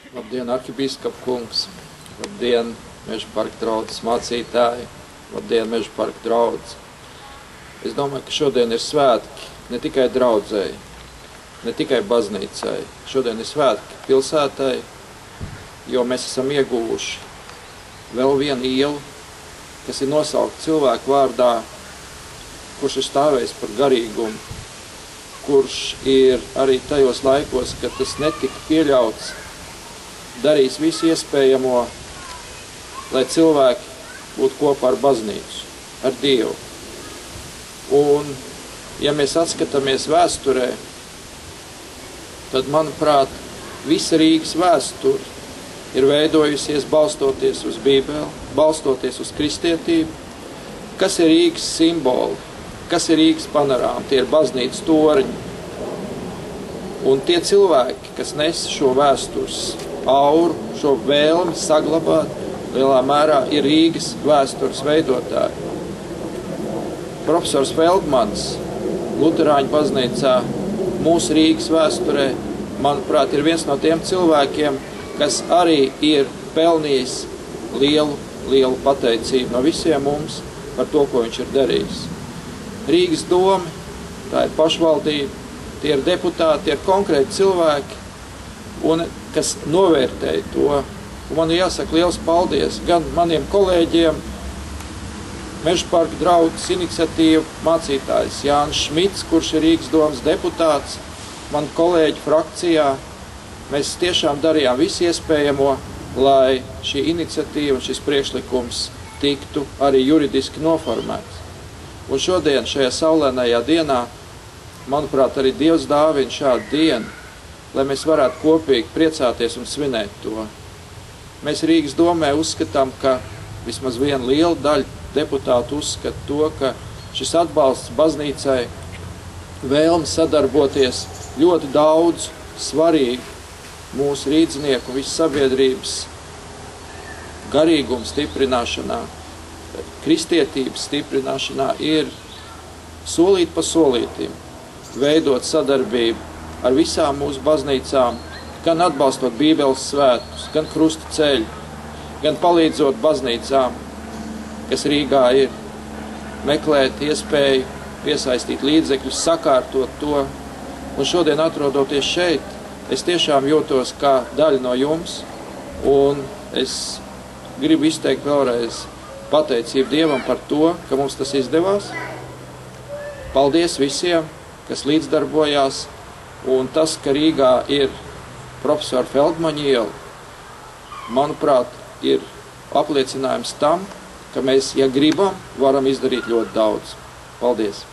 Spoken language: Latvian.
Labdien, arhibīskapa kungs! Labdien, Meža parka draudzes mācītāji! Labdien, Meža parka draudzes! Es domāju, ka šodien ir svētki ne tikai draudzei, ne tikai baznīcai. Šodien ir svētki pilsētai, jo mēs esam ieguvuši vēl vienu ielu, kas ir nosaukta cilvēku vārdā, kurš ir stāvējis par garīgumu, kurš ir arī tajos laikos, kad tas netika pieļauts, darīs visu iespējamo, lai cilvēki būtu kopā ar baznīcu, ar Dievu. Un, ja mēs atskatāmies vēsturē, tad, manuprāt, visa Rīgas vēsture ir veidojusies balstoties uz Bībeli, balstoties uz kristietību. Kas ir Rīgas simboli? Kas ir Rīgas panorāma? Tie ir baznīcas torņi. Un tie cilvēki, kas nes šo vēstures auru, šo vēlmi saglabāt, lielā mērā ir Rīgas vēstures veidotāji. Profesors Feldmans, Luterāņu baznīcā, mūsu Rīgas vēsturē, manuprāt, ir viens no tiem cilvēkiem, kas arī ir pelnījis lielu pateicību no visiem mums par to, ko viņš ir darījis. Rīgas doma, tā ir pašvaldība, tie ir deputāti, tie ir konkrēti cilvēki, un kas novērtēja to. Un man ir jāsaka liels paldies gan maniem kolēģiem, Meža parka draudzes iniciatīva mācītājs Jānis Šmits, kurš ir Rīgas domas deputāts, man kolēģi frakcijā. Mēs tiešām darījām visu iespējamo, lai šī iniciatīva un šis priekšlikums tiktu arī juridiski noformēts. Un šodien, šajā saulainajā dienā, manuprāt, arī Dievs dāvina šādu dienu, lai mēs varētu kopīgi priecāties un svinēt to. Mēs Rīgas domē uzskatām, ka vismaz viena liela daļa deputātu uzskata to, ka šis atbalsts baznīcai, vēlme sadarboties ļoti daudz svarīgi mūsu rīdznieku, visas sabiedrības garīguma stiprināšanā, kristietības stiprināšanā ir solīt pa solītim veidot sadarbību ar visām mūsu baznīcām, gan atbalstot Bībeles svētkus, gan krusta ceļu, gan palīdzot baznīcām, kas Rīgā ir, meklēt iespēju, piesaistīt līdzekļus, sakārtot to. Un šodien, atrodoties šeit, es tiešām jūtos kā daļa no jums, un es gribu izteikt vēlreiz pateicību Dievam par to, ka mums tas izdevās. Paldies visiem, kas līdzdarbojās, un tas, ka Rīgā ir profesora Feldmaņa iela, manuprāt, ir apliecinājums tam, ka mēs, ja gribam, varam izdarīt ļoti daudz. Paldies!